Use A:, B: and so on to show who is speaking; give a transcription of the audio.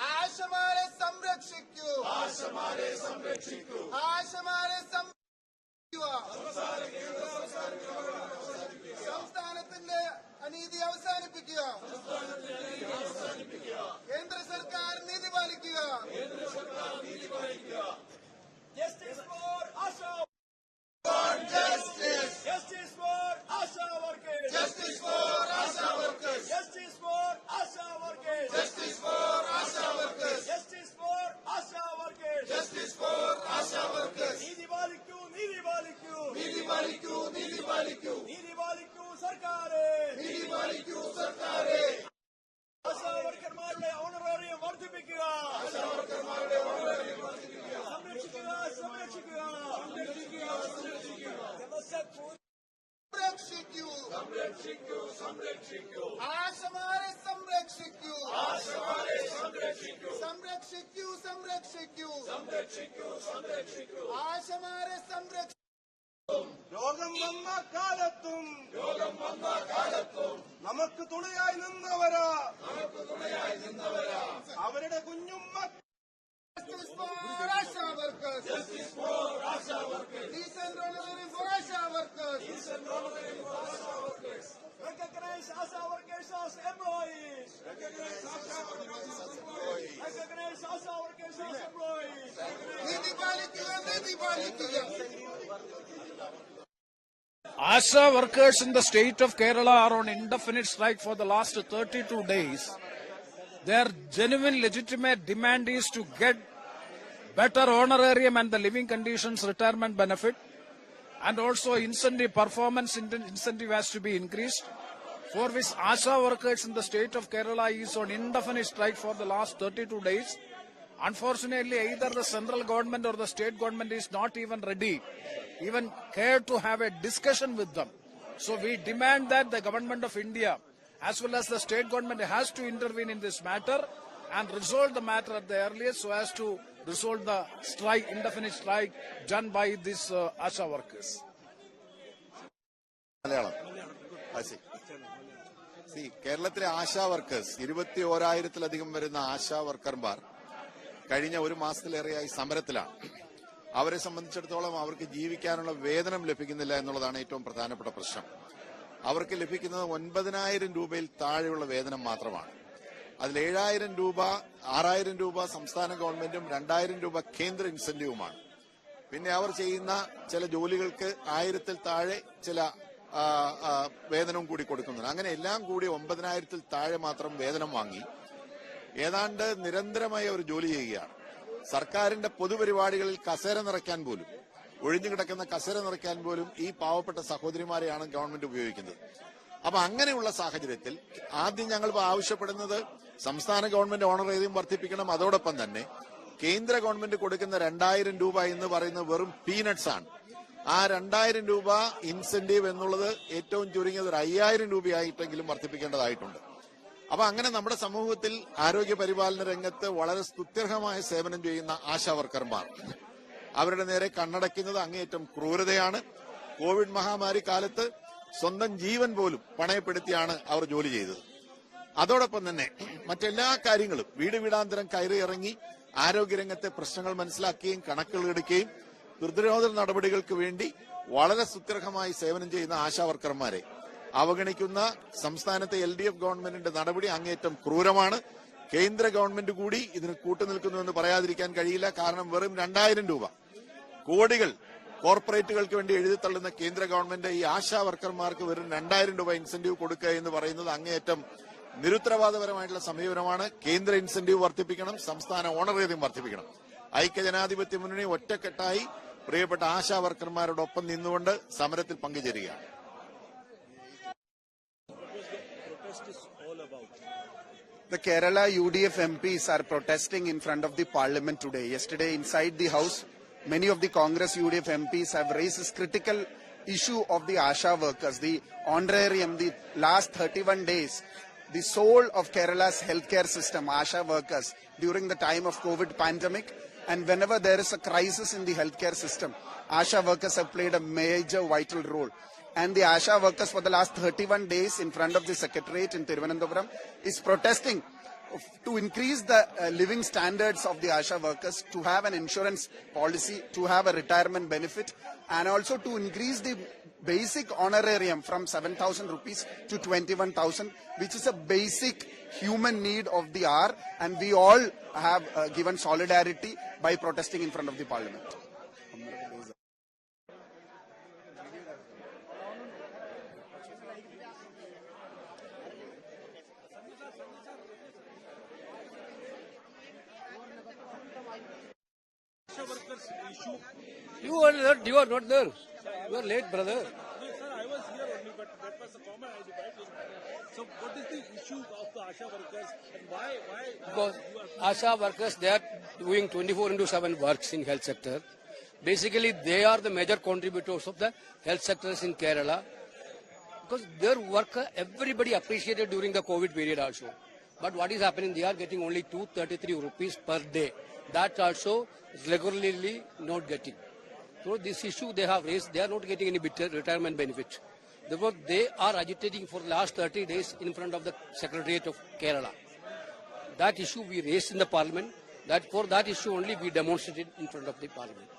A: ആശമാരെ സംരക്ഷിക്കൂ. ആശമാരെ സംരക്ഷിക്കുക. സംസ്ഥാനത്തിന്റെ അനീതി അവസാനിപ്പിക്കുക. കേന്ദ്ര സർക്കാർ നീതി പാലിക്കുക.
B: Justice for Asha.
A: Justice.
B: Justice for Asha workers.
A: Justice for Asha workers.
B: Justice for Asha workers.
A: Justice for Asha workers.
B: Justice for Asha workers.
A: Justice for Asha workers.
B: നീതി പാലിക്കൂ, നീതി പാലിക്കൂ.
A: നീതി പാലിക്കൂ, നീതി പാലിക്കൂ.
B: നീതി പാലിക്കൂ സർക്കാരെ.
A: നീതി പാലിക്കൂ സർക്കാരെ.
B: ആശാ വർക്കർമാരുടെ ഓണറേറിയം വർദ്ധിപ്പിക്കുക.
A: ആശാവർക്കർമാരുടെ ഓണറേറിയം വർദ്ധിപ്പിക്കുക.
B: സംരക്ഷിക്കുക, സംരക്ഷിക്കുക.
A: സംരക്ഷിക്കൂ. സംരക്ഷിക്കൂ, സംരക്ഷിക്കൂ. ആശമാരെ സംരക്ഷിക്കൂ. ആശമാരെ സംരക്ഷിക്കൂ. സംരക്ഷിക്കൂ, സംരക്ഷിക്കൂ. സംരക്ഷിക്കൂ, സംരക്ഷിക്കൂ. ആശമാരെ സംരക്ഷിക്കൂ.
B: രോഗം വന്ന കാലത്തും നമുക്ക് തുണയായി നിന്നവരാ. അവരുടെ കുഞ്ഞുമ്മ.
A: Justice for Asha workers. Justice for Asha workers. Decent honorarium for Asha workers. Decent honorarium for Asha workers.
B: Recognize Asha workers as employees.
A: Recognize Asha workers as employees.
B: Recognize Asha workers as employees.
A: നീതി പാലിക്കുക, നീതി പാലിക്കുക.
C: ASHA workers in the state of Kerala are on indefinite strike for the last 32 days. Their genuine legitimate demand is to get better honorarium and the living conditions retirement benefit, and also incentive performance incentive has to be increased, for which ASHA workers in the state of Kerala is on indefinite strike for the last 32 days. Unfortunately, either the central government or the state government is not even ready, even care to have a discussion with them. So we demand that the government of India as well as the state government has to intervene in this matter and resolve the matter at the earliest so as to resolve the strike, indefinite strike done by these ASHA workers.
D: കേരളത്തിലെ ASHA workers 21,000-ലധികം വരുന്ന ആശാ വർക്കർമാർ കഴിഞ്ഞ ഒരു മാസത്തിലേറെയായി സമരത്തിലാണ്. അവരെ സംബന്ധിച്ചിടത്തോളം അവർക്ക് ജീവിക്കാനുള്ള വേതനം ലഭിക്കുന്നില്ല എന്നുള്ളതാണ് ഏറ്റവും പ്രധാനപ്പെട്ട പ്രശ്നം. അവർക്ക് ലഭിക്കുന്നത് 9,000 രൂപയിൽ താഴെയുള്ള വേതനം മാത്രമാണ്. അതിൽ 7,000 രൂപ 6,000 രൂപ സംസ്ഥാന ഗവൺമെന്റും 2,000 രൂപ കേന്ദ്ര ഇൻസെന്റീവുമാണ്. പിന്നെ അവർ ചെയ്യുന്ന ചില ജോലികൾക്ക് 1,000-ൽ താഴെ ചില വേതനവും കൂടി കൊടുക്കുന്നുണ്ട്. അങ്ങനെ എല്ലാം കൂടി 9,000-ൽ താഴെ മാത്രം വേതനം വാങ്ങി ഏതാണ്ട് നിരന്തരമായി അവർ ജോലി ചെയ്യുകയാണ്. സർക്കാരിന്റെ പൊതുപരിപാടികളിൽ കസേര നിറയ്ക്കാൻ പോലും, ഒഴിഞ്ഞുകിടക്കുന്ന കസേര നിറയ്ക്കാൻ പോലും ഈ പാവപ്പെട്ട സഹോദരിമാരെയാണ് ഗവൺമെന്റ് ഉപയോഗിക്കുന്നത്. അപ്പൊ അങ്ങനെയുള്ള സാഹചര്യത്തിൽ ആദ്യം ഞങ്ങൾ ആവശ്യപ്പെടുന്നത് സംസ്ഥാന ഗവൺമെന്റ് ഓണറേറിയം വർദ്ധിപ്പിക്കണം. അതോടൊപ്പം തന്നെ കേന്ദ്ര ഗവൺമെന്റ് കൊടുക്കുന്ന 2,000 രൂപ എന്ന് പറയുന്നത് വെറും പീനട്സ് ആണ്. ആ 2,000 രൂപ ഇൻസെന്റീവ് എന്നുള്ളത് ഏറ്റവും ചുരുങ്ങിയത് ഒരു 5,000 രൂപയായിട്ടെങ്കിലും വർദ്ധിപ്പിക്കേണ്ടതായിട്ടുണ്ട്. അപ്പൊ അങ്ങനെ നമ്മുടെ സമൂഹത്തിൽ ആരോഗ്യ പരിപാലന രംഗത്ത് വളരെ സ്തുത്യർഹമായ സേവനം ചെയ്യുന്ന ആശാ വർക്കർമാർ അവരുടെ നേരെ കണ്ണടയ്ക്കുന്നത് അങ്ങേയറ്റം ക്രൂരതയാണ്. കോവിഡ് മഹാമാരി കാലത്ത് സ്വന്തം ജീവൻ പോലും പണയപ്പെടുത്തിയാണ് അവർ ജോലി ചെയ്തത്. അതോടൊപ്പം തന്നെ മറ്റെല്ലാ കാര്യങ്ങളും വീട് വീടാന്തരം കയറി ഇറങ്ങി ആരോഗ്യരംഗത്തെ പ്രശ്നങ്ങൾ മനസ്സിലാക്കുകയും കണക്കുകൾ എടുക്കുകയും പ്രതിരോധ നടപടികൾക്ക് വേണ്ടി വളരെ സ്തുത്യർഹമായി സേവനം ചെയ്യുന്ന ആശാ വർക്കർമാരെ അവഗണിക്കുന്ന സംസ്ഥാനത്തെ LDF ഗവൺമെന്റിന്റെ നടപടി അങ്ങേയറ്റം ക്രൂരമാണ്. കേന്ദ്ര ഗവൺമെന്റ് കൂടി ഇതിന് കൂട്ടുനിൽക്കുന്നുവെന്ന് പറയാതിരിക്കാൻ കഴിയില്ല. കാരണം വെറും 2,000 രൂപ കോടികൾ കോർപ്പറേറ്റുകൾക്ക് വേണ്ടി എഴുതിത്തള്ളുന്ന കേന്ദ്ര ഗവൺമെന്റ് ഈ ആശാ വർക്കർമാർക്ക് വെറും 2,000 രൂപ ഇൻസെന്റീവ് കൊടുക്കുക എന്ന് പറയുന്നത് അങ്ങേയറ്റം നിരുത്തരവാദപരമായിട്ടുള്ള സമീപനമാണ്. കേന്ദ്ര ഇൻസെന്റീവ് വർദ്ധിപ്പിക്കണം, സംസ്ഥാന ഓണറേറിയം വർദ്ധിപ്പിക്കണം. ഐക്യജനാധിപത്യ മുന്നണി ഒറ്റക്കെട്ടായി പ്രിയപ്പെട്ട ആശാ വർക്കർമാരോടൊപ്പം നിന്നുകൊണ്ട് സമരത്തിൽ പങ്കുചേരുകയാണ്.
E: The Kerala UDF MPs are protesting in front of the parliament today. Yesterday, inside the house, many of the Congress UDF MPs have raised this critical issue of the ASHA workers, the honorarium, the last 31 days, the soul of Kerala's healthcare system, ASHA workers, during the time of COVID pandemic. And whenever there is a crisis in the healthcare system, ASHA workers have played a major vital role. and the ASHA workers for the last 31 days in front of the Secretariat in Thiruvananthapuram is protesting to increase the living standards of the ASHA workers, to have an insurance policy, to have a retirement benefit, and also to increase the basic honorarium from 7,000 rupees to 21,000, which is a basic human need of the hour, and we all have given solidarity by protesting in front of the parliament.
F: You are not there. You are late, brother.
B: Sir, I was here only, but that was the comment I divided. So, what is the issue of the ASHA workers and why
F: Because ASHA workers, they are doing 24/7 works in health sector. Basically, they are the major contributors of the health sectors in Kerala. Because their work, everybody appreciated during the COVID period also. But what is happening, they are getting only 233 rupees per day. That also regularly not getting. So this issue they have raised, they are not getting any retirement benefit. Therefore, they are agitating for the last 30 days in front of the Secretariat of Kerala. That issue we raised in the parliament. That for that issue only we demonstrated in front of the parliament.